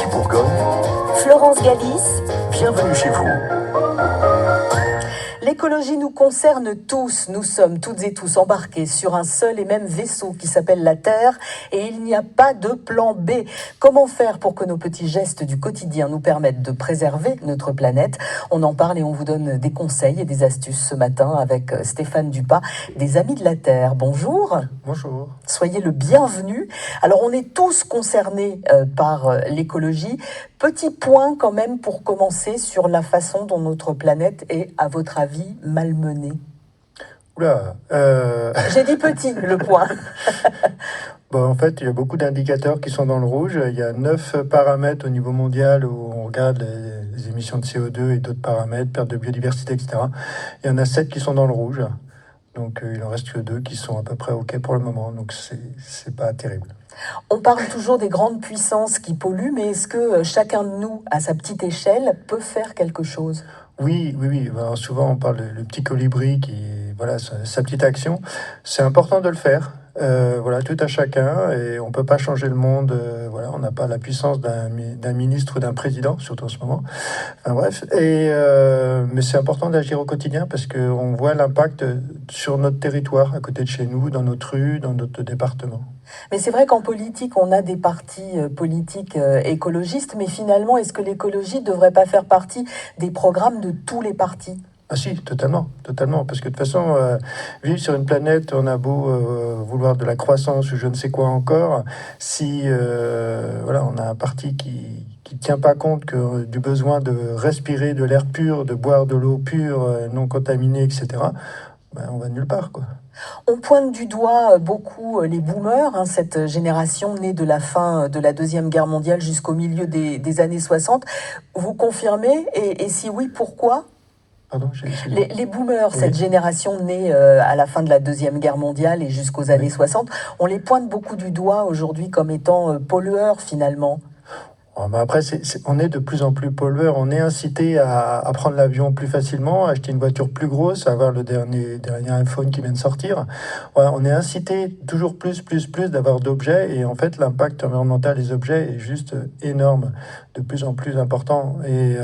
Ici Bourgogne, Florence Galis. bienvenue chez vous. L'écologie nous concerne tous. Nous sommes toutes et tous embarqués sur un seul et même vaisseau qui s'appelle la Terre et il n'y a pas de plan B. Comment faire pour que nos petits gestes du quotidien nous permettent de préserver notre planète? On en parle et on vous donne des conseils et des astuces ce matin avec Stéphane Dupas, des Amis de la Terre. Bonjour. Bonjour. Soyez le bienvenu. Alors, on est tous concernés par l'écologie. Petit point quand même pour commencer sur la façon dont notre planète est, à votre avis, malmenée. Oula. J'ai dit petit, le point. Bon, en fait, il y a beaucoup d'indicateurs qui sont dans le rouge. Il y a 9 paramètres au niveau mondial où on regarde les émissions de CO2 et d'autres paramètres, perte de biodiversité, etc. Il y en a 7 qui sont dans le rouge. Donc, il en reste que 2 qui sont à peu près OK pour le moment. Donc, c'est pas terrible. On parle toujours des grandes puissances qui polluent, mais est-ce que chacun de nous, à sa petite échelle, peut faire quelque chose ? Oui. Alors, souvent, on parle le petit colibri qui, voilà, sa petite action. C'est important de le faire. Voilà, tout à chacun, et on peut pas changer le monde. Voilà, on n'a pas la puissance d'un ministre ou d'un président, surtout en ce moment. Enfin, bref, mais c'est important d'agir au quotidien parce qu'on voit l'impact sur notre territoire, à côté de chez nous, dans notre rue, dans notre département. Mais c'est vrai qu'en politique, on a des partis politiques écologistes, mais finalement, est-ce que l'écologie ne devrait pas faire partie des programmes de tous les partis ? Ah si, totalement, parce que de toute façon, vivre sur une planète, on a beau vouloir de la croissance ou je ne sais quoi encore, si voilà, on a un parti qui tient pas compte du besoin de respirer de l'air pur, de boire de l'eau pure, non contaminée, etc., ben, on va nulle part, quoi. On pointe du doigt beaucoup les boomers, cette génération née de la fin de la Deuxième Guerre mondiale jusqu'au milieu des années 60. Vous confirmez ? Et si oui, pourquoi ? Pardon, les boomers, Oui. Cette génération née à la fin de la Deuxième Guerre mondiale et jusqu'aux années 60, on les pointe beaucoup du doigt aujourd'hui comme étant pollueurs finalement. Oh, mais après, on est de plus en plus pollueurs. On est incité à prendre l'avion plus facilement, à acheter une voiture plus grosse, à avoir le dernier iPhone qui vient de sortir. Ouais, on est incité toujours plus d'avoir d'objets. Et en fait, l'impact environnemental des objets est juste énorme, de plus en plus important. Et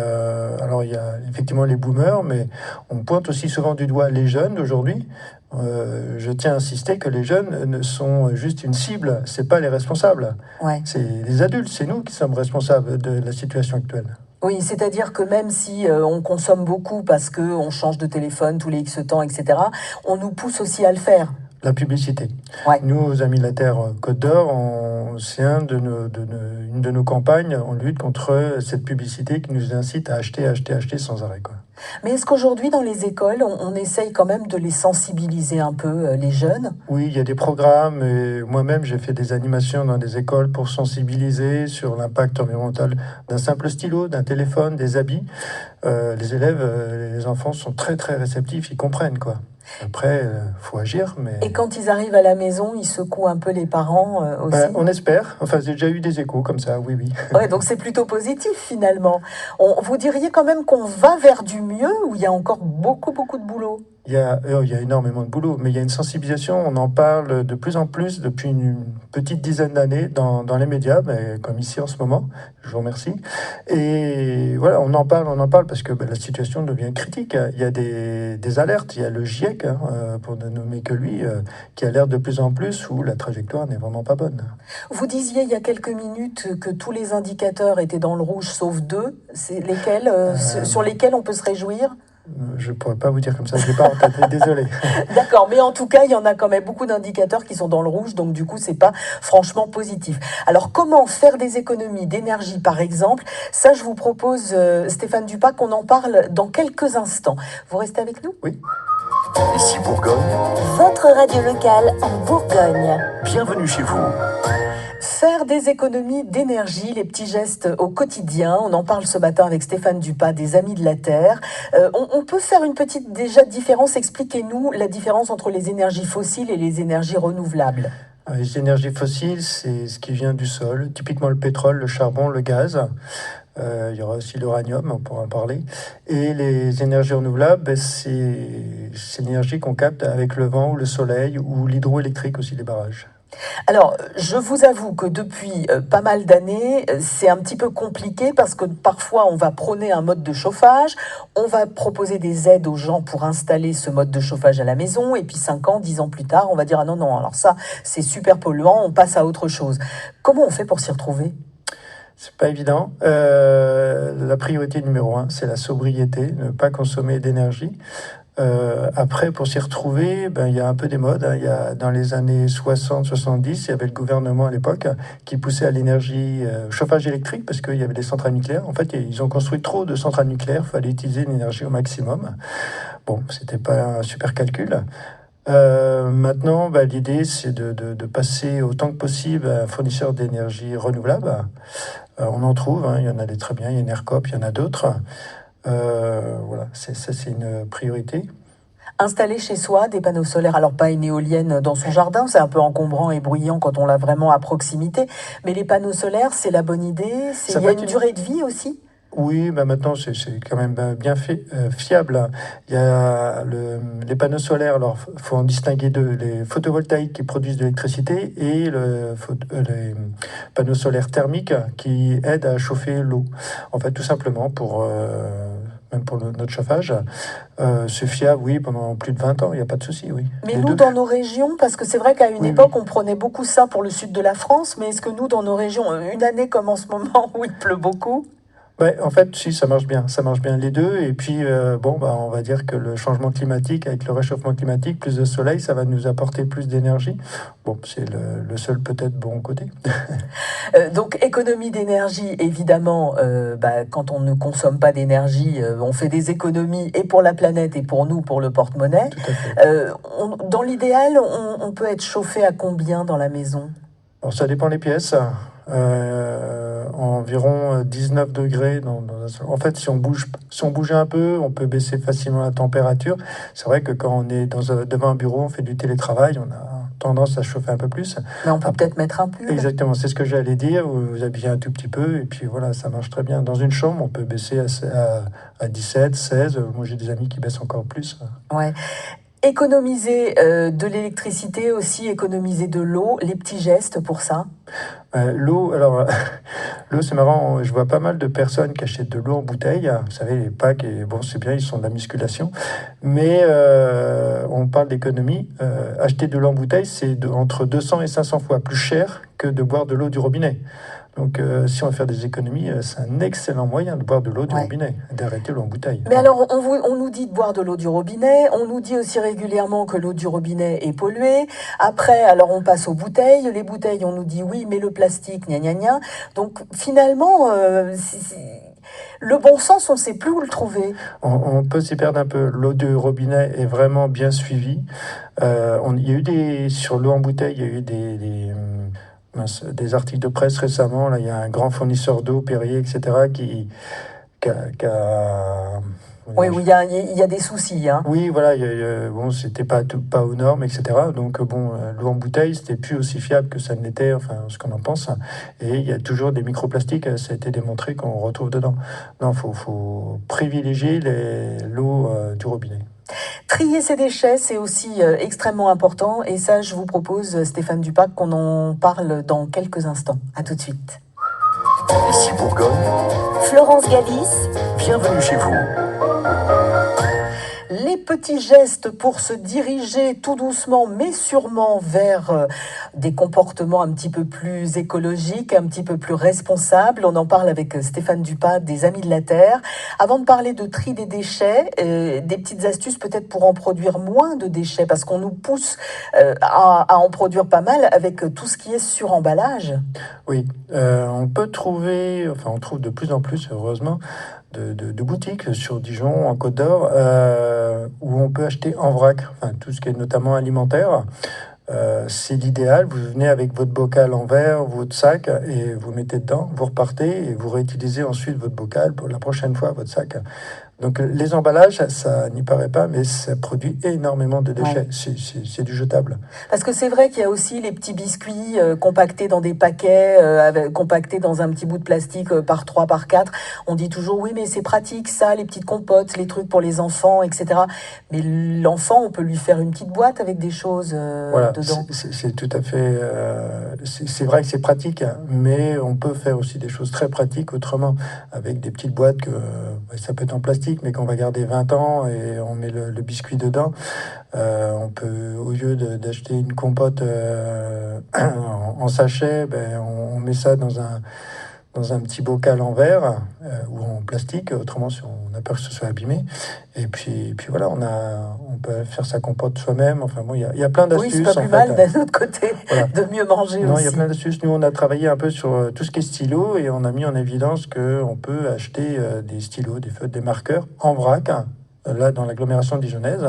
alors, il y a effectivement les boomers, mais on pointe aussi souvent du doigt les jeunes d'aujourd'hui. Je tiens à insister que les jeunes ne sont juste une cible, c'est pas les responsables. Ouais. C'est les adultes, c'est nous qui sommes responsables de la situation actuelle. Oui, c'est-à-dire que même si on consomme beaucoup parce qu'on change de téléphone tous les X temps, etc., on nous pousse aussi à le faire. La publicité. Ouais. Nous, aux Amis de la Terre Côte d'Or, c'est une de nos campagnes. On lutte contre cette publicité qui nous incite à acheter sans arrêt, quoi. Mais est-ce qu'aujourd'hui, dans les écoles, on essaye quand même de les sensibiliser un peu, les jeunes ? Oui, il y a des programmes. Et moi-même, j'ai fait des animations dans des écoles pour sensibiliser sur l'impact environnemental d'un simple stylo, d'un téléphone, des habits. Les élèves, les enfants sont très, très réceptifs. Ils comprennent, quoi. Après, faut agir, mais... Et quand ils arrivent à la maison, ils secouent un peu les parents aussi. On espère. Enfin, j'ai déjà eu des échos comme ça, oui. Ouais, donc c'est plutôt positif finalement. Vous diriez quand même qu'on va vers du mieux ou il y a encore beaucoup de boulot ? Il y a énormément de boulot, mais il y a une sensibilisation, on en parle de plus en plus depuis une petite dizaine d'années dans les médias, mais comme ici en ce moment, je vous remercie. Et voilà, on en parle parce que la situation devient critique. Il y a des alertes, il y a le GIEC, pour ne nommer que lui, qui alerte de plus en plus où la trajectoire n'est vraiment pas bonne. Vous disiez il y a quelques minutes que tous les indicateurs étaient dans le rouge sauf 2. C'est lesquels, sur lesquels on peut se réjouir ? Je ne pourrais pas vous dire comme ça, je l'ai pas en tête, désolé. D'accord, mais en tout cas, il y en a quand même beaucoup d'indicateurs qui sont dans le rouge, donc du coup, c'est pas franchement positif. Alors, comment faire des économies d'énergie, par exemple ? Ça, je vous propose, Stéphane Dupas, qu'on en parle dans quelques instants. Vous restez avec nous ? Oui. Ici Bourgogne, Votre radio locale en Bourgogne. bienvenue chez vous. Faire des économies d'énergie, les petits gestes au quotidien. On en parle ce matin avec Stéphane Dupas, des Amis de la Terre. On peut faire une petite déjà différence. Expliquez-nous la différence entre les énergies fossiles et les énergies renouvelables. Les énergies fossiles, c'est ce qui vient du sol, typiquement le pétrole, le charbon, le gaz. Il y aura aussi l'uranium, on pourra en parler. Et les énergies renouvelables, c'est l'énergie qu'on capte avec le vent ou le soleil ou l'hydroélectrique aussi, les barrages. Alors, je vous avoue que depuis pas mal d'années, c'est un petit peu compliqué parce que parfois on va prôner un mode de chauffage, on va proposer des aides aux gens pour installer ce mode de chauffage à la maison, et puis 5 ans, 10 ans plus tard, on va dire ah non, non, alors ça, c'est super polluant, on passe à autre chose. Comment on fait pour s'y retrouver? C'est pas évident. La priorité numéro un, c'est la sobriété, ne pas consommer d'énergie. Après, pour s'y retrouver, ben, il y a un peu des modes, hein. Il y a, dans les années 60-70, il y avait le gouvernement à l'époque qui poussait à l'énergie, chauffage électrique, parce qu'il y avait des centrales nucléaires. En fait, ils ont construit trop de centrales nucléaires, il fallait utiliser l'énergie au maximum. Bon, c'était pas un super calcul. Maintenant, bah, l'idée, c'est de passer autant que possible à un fournisseur d'énergie renouvelable. On en trouve, hein, il y en a des très bien, il y a Enercop, il y en a d'autres. Voilà, ça c'est une priorité. Installer chez soi des panneaux solaires, alors pas une éolienne dans son jardin, c'est un peu encombrant et bruyant quand on l'a vraiment à proximité, mais les panneaux solaires, c'est la bonne idée, Ça il y peut a être une une- durée de vie aussi? Oui, bah maintenant c'est quand même bien fait, fiable. Il y a les panneaux solaires, alors faut en distinguer deux, les photovoltaïques qui produisent de l'électricité et les panneaux solaires thermiques qui aident à chauffer l'eau. En fait, tout simplement même pour notre chauffage, c'est fiable, oui, pendant plus de 20 ans, il n'y a pas de souci, oui. Mais Les nous, deux. dans nos régions, parce que c'est vrai qu'à une Oui, époque, oui. on prenait beaucoup ça pour le sud de la France, mais est-ce que nous, dans nos régions, une année comme en ce moment où il pleut beaucoup, Ouais, en fait, si, ça marche bien les deux. Et puis, bon, bah, on va dire que le changement climatique, avec le réchauffement climatique, plus de soleil, ça va nous apporter plus d'énergie. Bon, c'est le seul peut-être bon côté. donc économie d'énergie, évidemment, bah, quand on ne consomme pas d'énergie, on fait des économies et pour la planète et pour nous, pour le porte-monnaie. Tout à fait. Dans l'idéal, on peut être chauffé à combien dans la maison? Alors, ça dépend des pièces. Environ 19 degrés. En fait, si on bouge un peu, on peut baisser facilement la température. C'est vrai que quand on est devant un bureau, on fait du télétravail, on a tendance à chauffer un peu plus. Mais on peut Après, peut-être mettre un pull. exactement, c'est ce que j'allais dire. Vous habillez un tout petit peu et puis voilà, ça marche très bien. Dans une chambre, on peut baisser à 17, 16. Moi, j'ai des amis qui baissent encore plus. Ouais. Économiser de l'électricité aussi, économiser de l'eau, les petits gestes pour ça. L'eau, alors, l'eau, c'est marrant. Je vois pas mal de personnes qui achètent de l'eau en bouteille. Vous savez, les packs, et bon, c'est bien, ils sont de la musculation. Mais on parle d'économie. Acheter de l'eau en bouteille, c'est entre 200 et 500 fois plus cher que de boire de l'eau du robinet. Donc, si on veut faire des économies, c'est un excellent moyen de boire de l'eau du Ouais. robinet, d'arrêter l'eau en bouteille. Mais alors, on nous dit de boire de l'eau du robinet, on nous dit aussi régulièrement que l'eau du robinet est polluée. Après, alors on passe aux bouteilles. Les bouteilles, on nous dit oui, mais le plastique, gna gna gna. Donc finalement, le bon sens, on ne sait plus où le trouver. On peut s'y perdre un peu. L'eau du robinet est vraiment bien suivie. Il y a eu sur l'eau en bouteille, il y a eu des articles de presse récemment. Là, il y a un grand fournisseur d'eau, Perrier, etc., qui a- Oui, oui, il y a des soucis, hein. Oui, voilà, bon, c'était pas aux normes, etc. Donc, bon, l'eau en bouteille, c'était plus aussi fiable que ça ne l'était, enfin, ce qu'on en pense. Et il y a toujours des microplastiques, ça a été démontré qu'on retrouve dedans. Non, faut privilégier l'eau du robinet. Trier ses déchets, c'est aussi extrêmement important. Et ça, je vous propose, Stéphane Dupac, qu'on en parle dans quelques instants. À tout de suite. Ici Bourgogne, Florence Galis, bienvenue chez vous. Les petits gestes pour se diriger tout doucement mais sûrement vers des comportements un petit peu plus écologiques, un petit peu plus responsables. On en parle avec Stéphane Dupas des Amis de la Terre. Avant de parler de tri des déchets, des petites astuces peut-être pour en produire moins de déchets, parce qu'on nous pousse à en produire pas mal avec tout ce qui est sur-emballage. Oui, on trouve de plus en plus, heureusement, de boutiques sur Dijon, en Côte d'Or, où on peut acheter en vrac, enfin, tout ce qui est notamment alimentaire. C'est l'idéal. Vous venez avec votre bocal en verre, votre sac, et vous mettez dedans, vous repartez et vous réutilisez ensuite votre bocal pour la prochaine fois, votre sac. Donc les emballages, ça n'y paraît pas, mais ça produit énormément de déchets. Ouais. C'est du jetable. Parce que c'est vrai qu'il y a aussi les petits biscuits compactés dans des paquets, compactés dans un petit bout de plastique par 3, par 4. On dit toujours, oui, mais c'est pratique, ça, les petites compotes, les trucs pour les enfants, etc. Mais l'enfant, on peut lui faire une petite boîte avec des choses Voilà, dedans. c'est tout à fait... c'est vrai que c'est pratique, hein, mais on peut faire aussi des choses très pratiques autrement, avec des petites boîtes que ça peut être en plastique, mais qu'on va garder 20 ans et on met le biscuit dedans. On peut, au lieu d'acheter une compote en sachet, ben, on met ça dans un petit bocal en verre ou en plastique, autrement si on a peur que ce soit abîmé. Et puis voilà, on peut faire sa compote soi-même. Enfin bon, il y a plein d'astuces. Oui, c'est pas plus mal d'un autre côté voilà. de mieux manger Non, aussi. il y a plein d'astuces. Nous, on a travaillé un peu sur tout ce qui est stylo et on a mis en évidence qu'on peut acheter des stylos, des feutres, des marqueurs en vrac. Là, dans l'agglomération dijonnaise,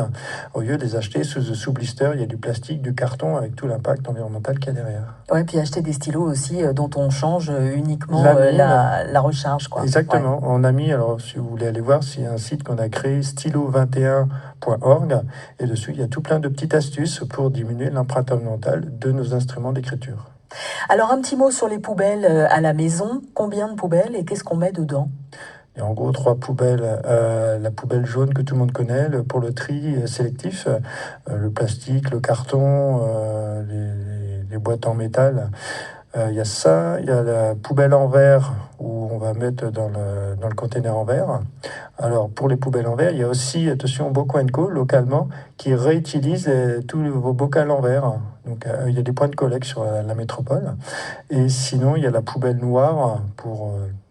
au lieu de les acheter sous blister, il y a du plastique, du carton, avec tout l'impact environnemental qu'il y a derrière. Ouais, puis acheter des stylos aussi dont on change uniquement La mine. la recharge, quoi. Exactement. Ouais. On a mis, alors si vous voulez aller voir, c'est un site qu'on a créé, stylo21.org, et dessus, il y a tout plein de petites astuces pour diminuer l'empreinte environnementale de nos instruments d'écriture. Alors, un petit mot sur les poubelles à la maison. Combien de poubelles et qu'est-ce qu'on met dedans ? Il y a en gros 3 poubelles. La poubelle jaune que tout le monde connaît, pour le tri sélectif, le plastique, le carton, les boîtes en métal. Il y a ça, il y a la poubelle en verre où on va mettre dans le container en verre. Alors pour les poubelles en verre, il y a aussi, attention, Bocaux & Co, localement, qui réutilise tous vos bocals en verre. Donc il y a des points de collecte sur la métropole. Et sinon, il y a la poubelle noire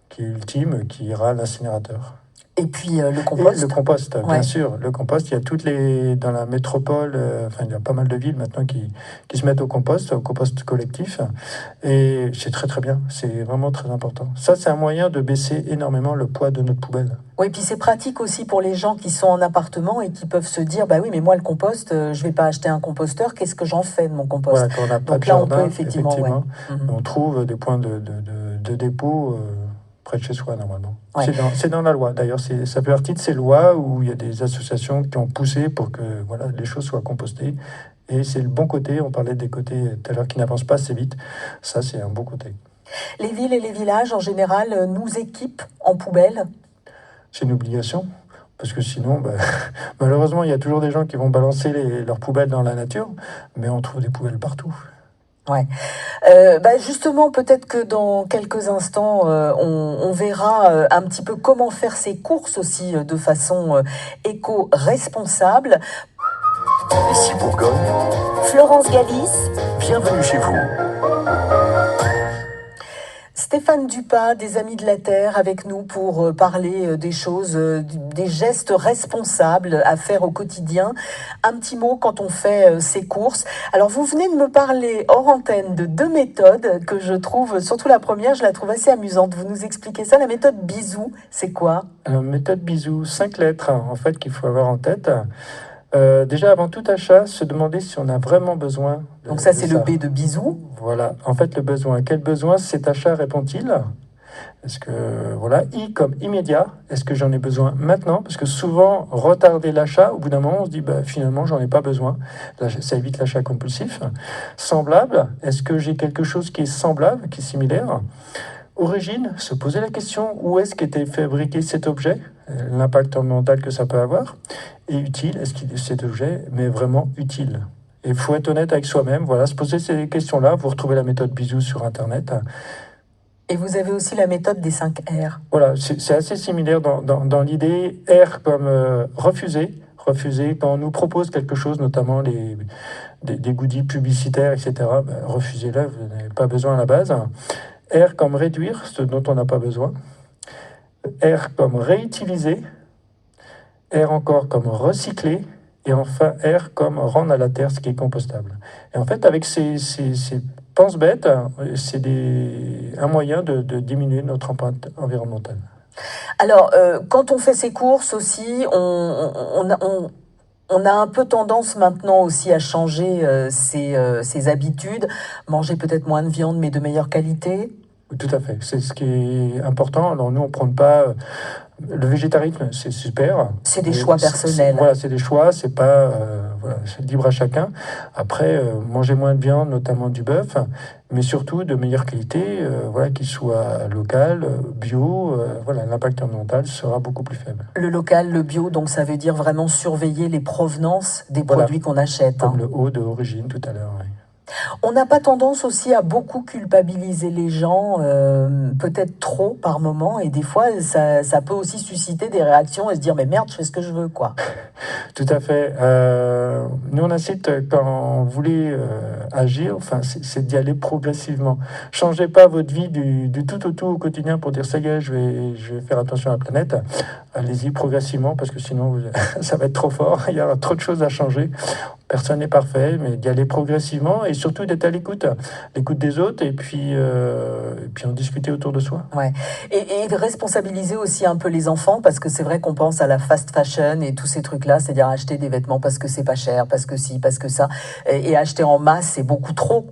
qui est ultime, qui ira à l'incinérateur. Et puis le compost. Et le compost, Ouais. bien sûr. Le compost, il y a dans la métropole, il y a pas mal de villes maintenant qui se mettent au compost collectif. Et c'est très très bien. C'est vraiment très important. Ça, c'est un moyen de baisser énormément le poids de notre poubelle. Oui, puis c'est pratique aussi pour les gens qui sont en appartement et qui peuvent se dire, bah oui, mais moi le compost, je vais pas acheter un composteur, qu'est-ce que j'en fais de mon compost ? Voilà, quand on n'a pas Donc de là, jardin, on peut effectivement. Ouais. on trouve des points de dépôt près de chez soi, normalement. Ouais. C'est dans la loi. D'ailleurs, ça fait partie de ces lois où il y a des associations qui ont poussé pour que les choses soient compostées. Et c'est le bon côté. On parlait des côtés tout à l'heure qui n'avancent pas assez vite. Ça, c'est un bon côté. Les villes et les villages, en général, nous équipent en poubelles. C'est une obligation. Parce que sinon, malheureusement, il y a toujours des gens qui vont balancer leurs poubelles dans la nature. Mais on trouve des poubelles partout. Ouais. Justement, peut-être que dans quelques instants, on verra un petit peu comment faire ses courses aussi de façon éco-responsable. Ici Bourgogne, Florence Galis, bienvenue chez vous. Stéphane Dupas, des Amis de la Terre, avec nous pour parler des choses, des gestes responsables à faire au quotidien. Un petit mot quand on fait ses courses. Alors, vous venez de me parler hors antenne de 2 méthodes que je trouve, surtout la première, je la trouve assez amusante. Vous nous expliquez ça. La méthode bisou, c'est quoi ? Alors, méthode bisou, 5 lettres, en fait, qu'il faut avoir en tête. Déjà, avant tout achat, se demander si on a vraiment besoin. Donc ça, c'est le B de bisou. Voilà. En fait, le besoin. Quel besoin cet achat répond-il ? Est-ce que, I comme immédiat. Est-ce que j'en ai besoin maintenant ? Parce que souvent, retarder l'achat, au bout d'un moment, on se dit, finalement, j'en ai pas besoin. Là, ça évite l'achat compulsif. Semblable. Est-ce que j'ai quelque chose qui est semblable, qui est similaire ? Origine, se poser la question, où est-ce qu'était fabriqué cet objet ? L'impact environnemental que ça peut avoir. Et utile, est-ce que cet objet m'est vraiment utile ? Et il faut être honnête avec soi-même, se poser ces questions-là. Vous retrouvez la méthode bisou sur Internet. Et vous avez aussi la méthode des 5 R. Voilà, c'est assez similaire dans l'idée. R comme refuser. Refuser quand on nous propose quelque chose, notamment des goodies publicitaires, etc. Refusez-le, vous n'avez pas besoin à la base. R comme réduire, ce dont on n'a pas besoin. R comme réutiliser. R encore comme recycler. Et enfin, R comme rendre à la terre ce qui est compostable. Et en fait, avec ces pense-bêtes, c'est un moyen de diminuer notre empreinte environnementale. Alors, quand on fait ses courses aussi, on a un peu tendance maintenant aussi à changer ses habitudes, manger peut-être moins de viande mais de meilleure qualité. Tout à fait. C'est ce qui est important. Alors nous, on ne prône pas le végétarisme, c'est super. C'est des choix personnels. Voilà, c'est des choix, c'est pas voilà, c'est libre à chacun. Après, manger moins de viande, notamment du bœuf, mais surtout de meilleure qualité, voilà, qu'il soit local, bio. Voilà, l'impact environnemental sera beaucoup plus faible. Le local, le bio, donc ça veut dire vraiment surveiller les provenances des Voilà. produits qu'on achète. Comme le haut d'origine tout à l'heure. Oui. On n'a pas tendance aussi à beaucoup culpabiliser les gens, peut-être trop par moment, et des fois ça peut aussi susciter des réactions et se dire mais merde, je fais ce que je veux, quoi. Tout à fait. Nous, on incite, quand vous voulez agir, enfin, c'est d'y aller progressivement. Changez pas votre vie du tout au tout au quotidien pour dire ça y est, je vais faire attention à la planète. Allez-y progressivement parce que sinon, ça va être trop fort. Il y aura trop de choses à changer. Personne n'est parfait, mais d'y aller progressivement et surtout d'être à l'écoute des autres et puis en discuter autour de soi. Ouais. Et de responsabiliser aussi un peu les enfants, parce que c'est vrai qu'on pense à la fast fashion et tous ces trucs-là, c'est-à-dire acheter des vêtements parce que c'est pas cher, parce que si, parce que ça, et acheter en masse, c'est beaucoup trop.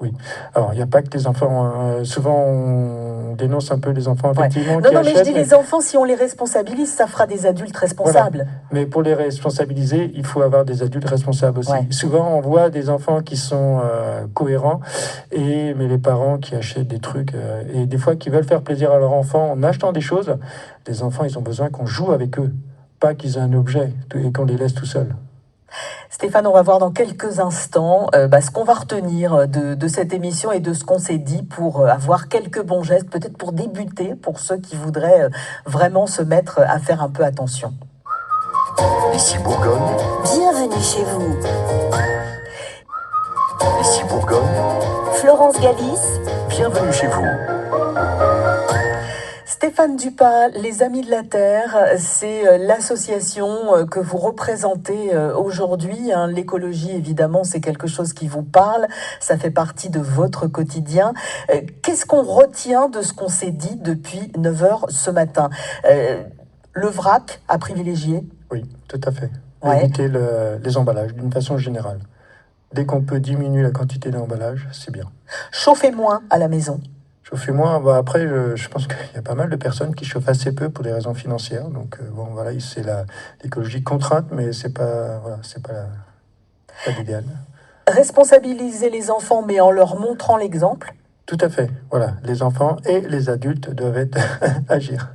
Oui. Alors, il n'y a pas que les enfants. Souvent, on dénonce un peu les enfants, effectivement. Ouais. qui Non, mais je achètent, dis les enfants, si on les responsabilise, ça fera des adultes responsables. Voilà. Mais pour les responsabiliser, il faut avoir des adultes responsables aussi. Ouais. Souvent, on voit des enfants qui sont cohérents, mais les parents qui achètent des trucs, et des fois qui veulent faire plaisir à leur enfant en achetant des choses. Les enfants, ils ont besoin qu'on joue avec eux, pas qu'ils aient un objet et qu'on les laisse tout seuls. Stéphane, on va voir dans quelques instants ce qu'on va retenir de cette émission et de ce qu'on s'est dit pour avoir quelques bons gestes, peut-être pour débuter, pour ceux qui voudraient vraiment se mettre à faire un peu attention. Ici Bourgogne, Bienvenue chez vous. ici Bourgogne, Florence Galis, bienvenue chez vous. Stéphane Dupas, les Amis de la Terre, c'est l'association que vous représentez aujourd'hui. L'écologie, évidemment, c'est quelque chose qui vous parle. Ça fait partie de votre quotidien. Qu'est-ce qu'on retient de ce qu'on s'est dit depuis 9 heures ce matin ? Le vrac à privilégier ? Oui, tout à fait. Ouais. Éviter les emballages d'une façon générale. Dès qu'on peut diminuer la quantité d'emballage, c'est bien. Chauffer moins à la maison ? Chauffer moins, après, je pense qu'il y a pas mal de personnes qui chauffent assez peu pour des raisons financières. Donc, voilà, c'est l'écologie contrainte, mais c'est pas l'idéal. Responsabiliser les enfants, mais en leur montrant l'exemple ? Tout à fait. Voilà, les enfants et les adultes doivent agir.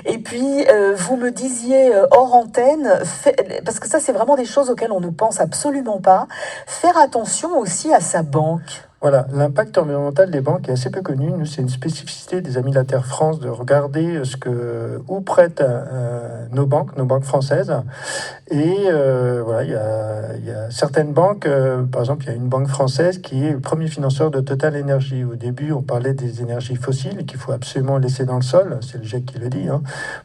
Et puis, vous me disiez hors antenne, parce que ça, c'est vraiment des choses auxquelles on ne pense absolument pas, faire attention aussi à sa banque. Voilà, l'impact environnemental des banques est assez peu connu. Nous, c'est une spécificité des Amis de la Terre France de regarder où prêtent nos banques françaises. Et voilà, il y a certaines banques, par exemple, il y a une banque française qui est le premier financeur de Total Énergie. Au début, on parlait des énergies fossiles qu'il faut absolument laisser dans le sol, c'est le GIEC qui le dit,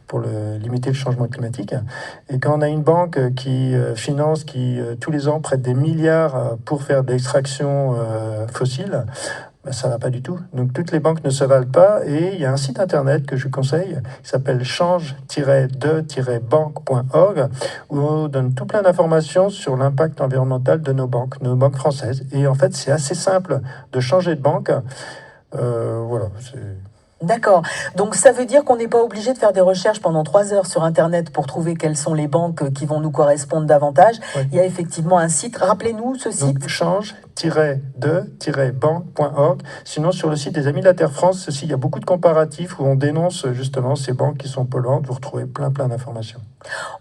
pour limiter le changement climatique. Et quand on a une banque qui finance, qui tous les ans prête des milliards pour faire de l'extraction fossile, ça ne va pas du tout. Donc toutes les banques ne se valent pas et il y a un site internet que je conseille qui s'appelle change-de-banque.org où on donne tout plein d'informations sur l'impact environnemental de nos banques françaises. Et en fait, c'est assez simple de changer de banque. Voilà, D'accord. Donc ça veut dire qu'on n'est pas obligé de faire des recherches pendant 3 heures sur Internet pour trouver quelles sont les banques qui vont nous correspondre davantage. Oui. Il y a effectivement un site. Rappelez-nous ce site. Donc change-de-banque.org. Sinon, sur le site des Amis de la Terre France, il y a beaucoup de comparatifs où on dénonce justement ces banques qui sont polluantes. Vous retrouvez plein d'informations.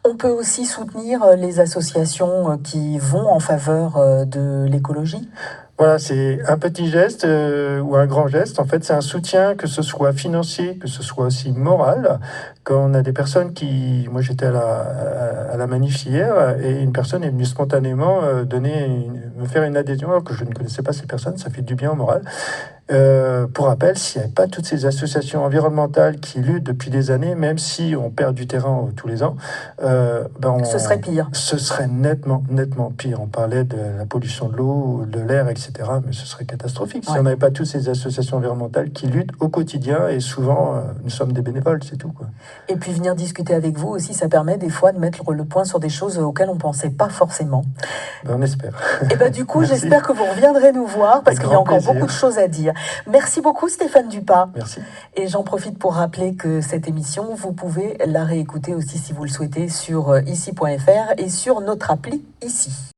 On peut aussi soutenir les associations qui vont en faveur de l'écologie. Voilà, c'est un petit geste ou un grand geste. En fait, c'est un soutien, que ce soit financier, que ce soit aussi moral. Quand on a des personnes qui... Moi, j'étais à la manif hier et une personne est venue spontanément me faire une adhésion alors que je ne connaissais pas ces personnes. Ça fait du bien au moral. Pour rappel, s'il n'y avait pas toutes ces associations environnementales qui luttent depuis des années, même si on perd du terrain tous les ans, Ce serait pire. Ce serait nettement pire. On parlait de la pollution de l'eau, de l'air, etc. Mais ce serait catastrophique si on n'avait pas toutes ces associations environnementales qui luttent au quotidien. Et souvent, nous sommes des bénévoles, c'est tout, quoi. Et puis venir discuter avec vous aussi, ça permet des fois de mettre le point sur des choses auxquelles on ne pensait pas forcément. On espère. Et du coup, Merci. j'espère que vous reviendrez nous voir parce Avec qu'il y a grand encore plaisir. beaucoup de choses à dire. Merci beaucoup Stéphane Dupas. Merci. Et j'en profite pour rappeler que cette émission, vous pouvez la réécouter aussi si vous le souhaitez sur ici.fr et sur notre appli ici.